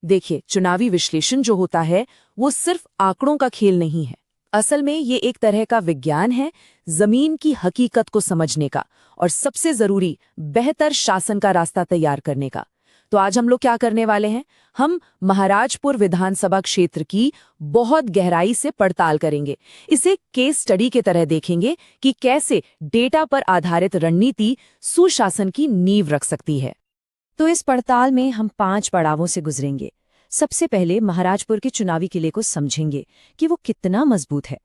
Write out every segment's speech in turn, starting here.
देखिए, चुनावी विश्लेषण जो होता है वो सिर्फ आंकड़ों का खेल नहीं है। असल में ये एक तरह का विज्ञान है, जमीन की हकीकत को समझने का और सबसे जरूरी बेहतर शासन का रास्ता तैयार करने का। तो आज हम लोग क्या करने वाले हैं? हम महाराजपुर विधानसभा क्षेत्र की बहुत गहराई से पड़ताल करेंगे। इसे केस स्टडी के तरह देखेंगे कि कैसे डेटा पर आधारित रणनीति सुशासन की नींव रख सकती है। तो इस पड़ताल में हम 5 पड़ावों से गुजरेंगे। सबसे पहले महाराजपुर के चुनावी किले को समझेंगे कि वो कितना मजबूत है।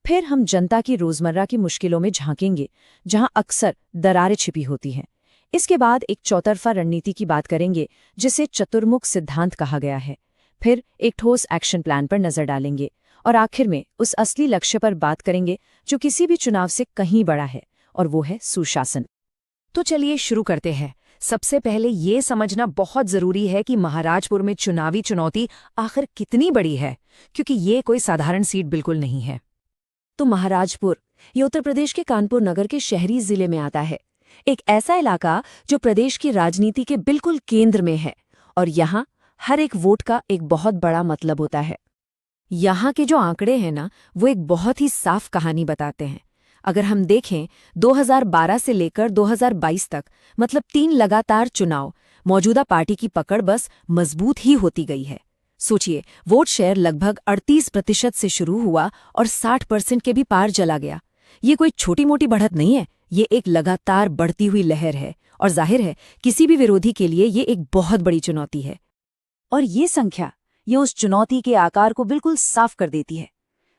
फिर हम जनता की रोजमर्रा की मुश्किलों में झांकेंगे, जहां अक्सर दरारें छिपी होती हैं। इसके बाद एक चौतरफा रणनीति की बात करेंगे, जिसे चतुर्मुख सिद्धांत कहा गया है। फिर एक ठोस एक्शन प्लान पर नजर डालेंगे और आखिर में उस असली लक्ष्य पर बात करेंगे जो किसी भी चुनाव से कहीं बड़ा है, और वो है सुशासन। तो चलिए शुरू करते हैं। सबसे पहले ये समझना बहुत जरूरी है कि महाराजपुर में चुनावी चुनौती आखिर कितनी बड़ी है, क्योंकि ये कोई साधारण सीट बिल्कुल नहीं है। तो महाराजपुर ये उत्तर प्रदेश के कानपुर नगर के शहरी जिले में आता है। एक ऐसा इलाका जो प्रदेश की राजनीति के बिल्कुल केंद्र में है, और यहाँ हर एक वोट का एक बहुत बड़ा मतलब होता है। यहाँ के जो आंकड़े हैं ना, वो एक बहुत ही साफ कहानी बताते हैं। अगर हम देखें 2012 से लेकर 2022 तक, मतलब 3 लगातार चुनाव, मौजूदा पार्टी की पकड़ बस मजबूत ही होती गई है। सोचिए, वोट शेयर लगभग 38% से शुरू हुआ और 60% के भी पार चला गया। ये कोई छोटी मोटी बढ़त नहीं है, ये एक लगातार बढ़ती हुई लहर है, और जाहिर है किसी भी विरोधी के लिए ये एक बहुत बड़ी चुनौती है। और ये संख्या, ये उस चुनौती के आकार को बिल्कुल साफ कर देती है।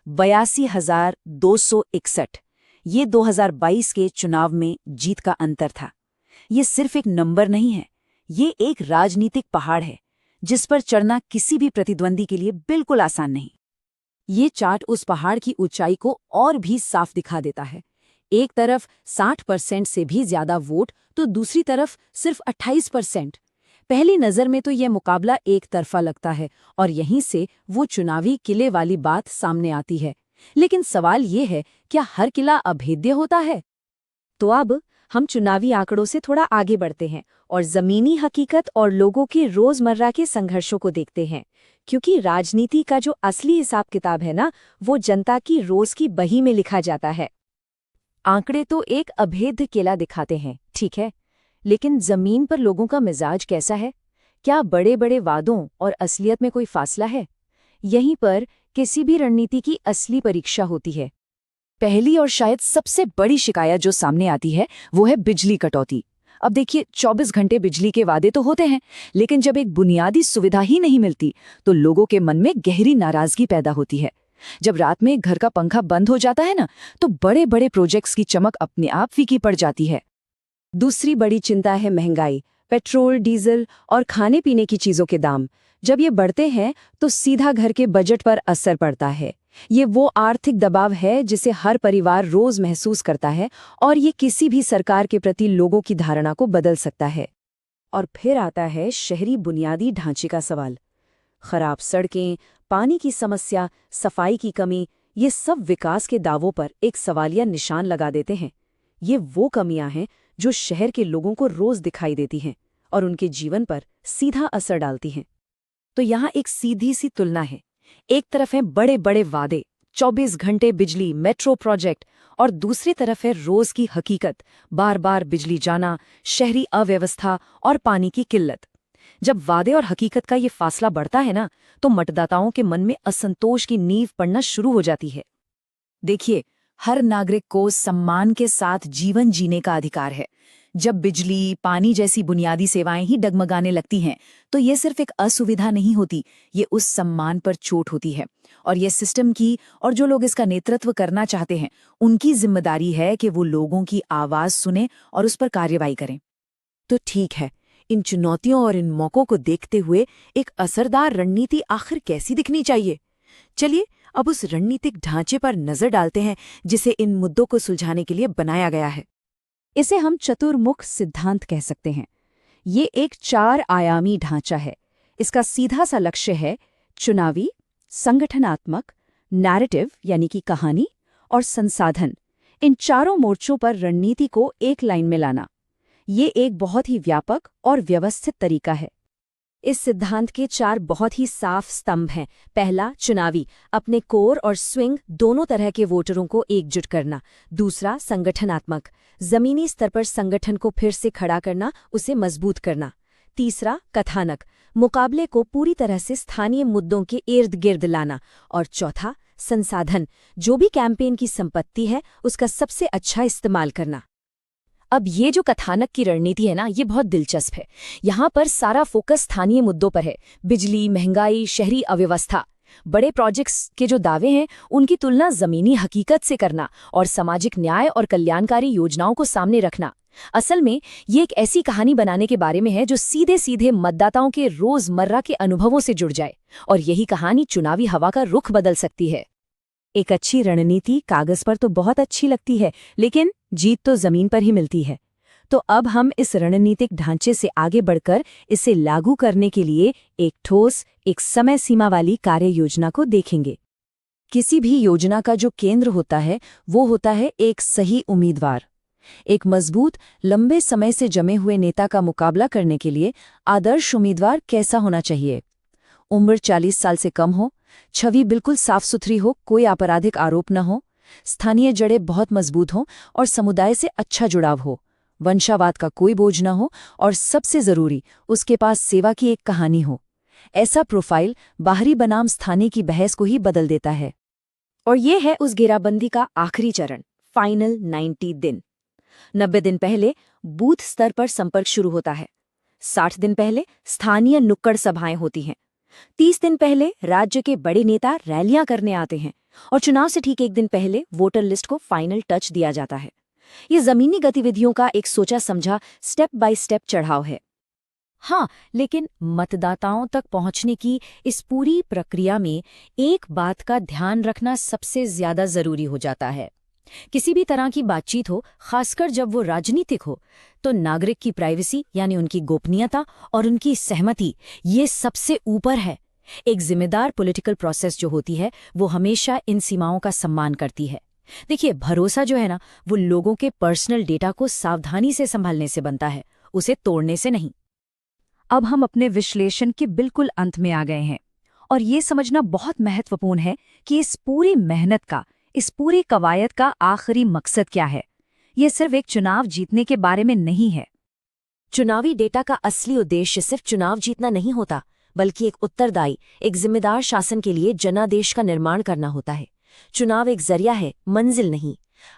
82,261 ये 2022 के चुनाव में जीत का अंतर था। ये सिर्फ एक नंबर नहीं है, ये एक राजनीतिक पहाड़ है जिस पर चढ़ना किसी भी प्रतिद्वंदी के लिए बिल्कुल आसान नहीं। ये चार्ट उस पहाड़ की ऊंचाई को और भी साफ दिखा देता है। एक तरफ 60% से भी ज्यादा वोट, तो दूसरी तरफ सिर्फ 28%। पहली नजर में तो यह मुकाबला एक तरफा लगता है, और यहीं से वो चुनावी किले वाली बात सामने आती है। लेकिन सवाल ये है, क्या हर किला अभेद्य होता है? तो अब हम चुनावी आंकड़ों से थोड़ा आगे बढ़ते हैं और जमीनी हकीकत और लोगों के रोजमर्रा के संघर्षों को देखते हैं, क्योंकि राजनीति का जो असली हिसाब किताब है ना, वो जनता की रोज की बही में लिखा जाता है। आंकड़े तो एक अभेद्य किला दिखाते हैं, ठीक है, लेकिन जमीन पर लोगों का मिजाज कैसा है? क्या बड़े बड़े वादों और असलियत में कोई फासला है? यहीं पर किसी भी रणनीति की असली परीक्षा होती है। पहली और शायद सबसे बड़ी शिकायत जो सामने आती है, वो है बिजली कटौती। अब देखिए, 24 घंटे बिजली के वादे तो होते हैं, लेकिन जब एक बुनियादी सुविधा ही नहीं मिलती तो लोगों के मन में गहरी नाराजगी पैदा होती है। जब रात में घर का पंखा बंद हो जाता है ना, तो बड़े बड़े प्रोजेक्ट्स की चमक अपने आप फीकी पड़ जाती है। दूसरी बड़ी चिंता है महंगाई। पेट्रोल, डीजल और खाने पीने की चीजों के दाम जब ये बढ़ते हैं तो सीधा घर के बजट पर असर पड़ता है। ये वो आर्थिक दबाव है जिसे हर परिवार रोज महसूस करता है, और ये किसी भी सरकार के प्रति लोगों की धारणा को बदल सकता है। और फिर आता है शहरी बुनियादी ढांचे का सवाल। खराब सड़कें, पानी की समस्या, सफाई की कमी, ये सब विकास के दावों पर एक सवालिया निशान लगा देते हैं। ये वो कमियां हैं जो शहर के लोगों को रोज दिखाई देती हैं और उनके जीवन पर सीधा असर डालती हैं। तो यहाँ एक सीधी सी तुलना है। एक तरफ है बड़े बड़े वादे, 24 घंटे बिजली, मेट्रो प्रोजेक्ट, और दूसरी तरफ है रोज की हकीकत, बार बार बिजली जाना, शहरी अव्यवस्था और पानी की किल्लत। जब वादे और हकीकत का ये फासला बढ़ता है ना, तो मतदाताओं के मन में असंतोष की नींव पड़ना शुरू हो जाती है। देखिए, हर नागरिक को सम्मान के साथ जीवन जीने का अधिकार है। जब बिजली, पानी जैसी बुनियादी सेवाएं ही डगमगाने लगती हैं, तो ये सिर्फ एक असुविधा नहीं होती, ये उस सम्मान पर चोट होती है। और ये सिस्टम की, और जो लोग इसका नेतृत्व करना चाहते हैं, उनकी जिम्मेदारी है कि वो लोगों की आवाज सुने और उस पर कार्रवाई करें। तो ठीक है, इन चुनौतियों और इन मौकों को देखते हुए एक असरदार रणनीति आखिर कैसी दिखनी चाहिए? चलिए अब उस रणनीतिक ढांचे पर नजर डालते हैं जिसे इन मुद्दों को सुलझाने के लिए बनाया गया है। इसे हम चतुर्मुख सिद्धांत कह सकते हैं। ये एक 4 आयामी ढांचा है। इसका सीधा सा लक्ष्य है चुनावी, संगठनात्मक, नैरेटिव यानी कि कहानी, और संसाधन, इन चारों मोर्चों पर रणनीति को एक लाइन में लाना। ये एक बहुत ही व्यापक और व्यवस्थित तरीका है। इस सिद्धांत के 4 बहुत ही साफ स्तंभ हैं। पहला, चुनावी, अपने कोर और स्विंग दोनों तरह के वोटरों को एकजुट करना। दूसरा, संगठनात्मक, जमीनी स्तर पर संगठन को फिर से खड़ा करना, उसे मजबूत करना। तीसरा, कथानक, मुकाबले को पूरी तरह से स्थानीय मुद्दों के इर्द गिर्द लाना। और चौथा, संसाधन, जो भी कैंपेन की संपत्ति है उसका सबसे अच्छा इस्तेमाल करना। अब ये जो कथानक की रणनीति है ना, ये बहुत दिलचस्प है। यहाँ पर सारा फोकस स्थानीय मुद्दों पर है। बिजली, महंगाई, शहरी अव्यवस्था। बड़े प्रोजेक्ट्स के जो दावे हैं उनकी तुलना जमीनी हकीकत से करना और सामाजिक न्याय और कल्याणकारी योजनाओं को सामने रखना। असल में ये एक ऐसी कहानी बनाने के बारे में है जो सीधे सीधे मतदाताओं के रोजमर्रा के अनुभवों से जुड़ जाए, और यही कहानी चुनावी हवा का रुख बदल सकती है। एक अच्छी रणनीति कागज पर तो बहुत अच्छी लगती है, लेकिन जीत तो जमीन पर ही मिलती है। तो अब हम इस रणनीतिक ढांचे से आगे बढ़कर इसे लागू करने के लिए एक ठोस, एक समय सीमा वाली कार्य योजना को देखेंगे। किसी भी योजना का जो केंद्र होता है वो होता है एक सही उम्मीदवार। एक मजबूत, लंबे समय से जमे हुए नेता का मुकाबला करने के लिए आदर्श उम्मीदवार कैसा होना चाहिए? उम्र 40 साल से कम हो, छवि बिल्कुल साफ सुथरी हो, कोई आपराधिक आरोप न हो, स्थानीय जड़ें बहुत मजबूत हों और समुदाय से अच्छा जुड़ाव हो, वंशावाद का कोई बोझ न हो, और सबसे जरूरी, उसके पास सेवा की एक कहानी हो। ऐसा प्रोफाइल बाहरी बनाम स्थानीय की बहस को ही बदल देता है। और ये है उस घेराबंदी का आखिरी चरण, फाइनल 90 दिन। 90 दिन पहले बूथ स्तर पर संपर्क शुरू होता है। 60 दिन पहले स्थानीय नुक्कड़ सभाएं होती हैं। 30 दिन पहले राज्य के बड़े नेता रैलियां करने आते हैं, और चुनाव से ठीक 1 दिन पहले वोटर लिस्ट को फाइनल टच दिया जाता है। ये जमीनी गतिविधियों का एक सोचा समझा स्टेप बाय स्टेप चढ़ाव है। हाँ, लेकिन मतदाताओं तक पहुंचने की इस पूरी प्रक्रिया में एक बात का ध्यान रखना सबसे ज्यादा जरूरी हो जाता है। किसी भी तरह की बातचीत हो, खासकर जब वो राजनीतिक हो, तो नागरिक की प्राइवेसी यानी उनकी गोपनीयता और उनकी सहमति ये सबसे ऊपर है। एक जिम्मेदार पॉलिटिकल प्रोसेस जो होती है वो हमेशा इन सीमाओं का सम्मान करती है। देखिए, भरोसा जो है ना, वो लोगों के पर्सनल डेटा को सावधानी से संभालने से बनता है, उसे तोड़ने से नहीं। अब हम अपने विश्लेषण के बिल्कुल अंत में आ गए हैं, और ये समझना बहुत महत्वपूर्ण है कि इस पूरी मेहनत का, इस पूरी कवायद का आखिरी मकसद क्या है। ये सिर्फ एक चुनाव जीतने के बारे में नहीं है। चुनावी डेटा का असली उद्देश्य सिर्फ चुनाव जीतना नहीं होता, बल्कि एक उत्तरदायी, एक जिम्मेदार शासन के लिए जनादेश का निर्माण करना होता है। चुनाव एक जरिया है, मंजिल नहीं।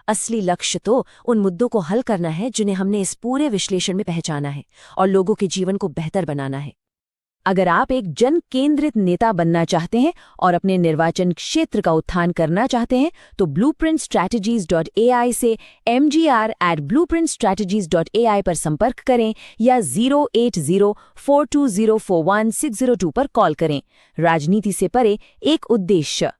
असली लक्ष्य तो उन मुद्दों को हल करना है जिन्हें हमने इस पूरे विश्लेषण में पहचाना है, और लोगों के जीवन को बेहतर बनाना है। अगर आप एक जन केंद्रित नेता बनना चाहते हैं और अपने निर्वाचन क्षेत्र का उत्थान करना चाहते हैं, तो blueprintstrategies.ai से mgr@blueprintstrategies.ai पर संपर्क करें या 08042041602 पर कॉल करें। राजनीति से परे एक उद्देश्य।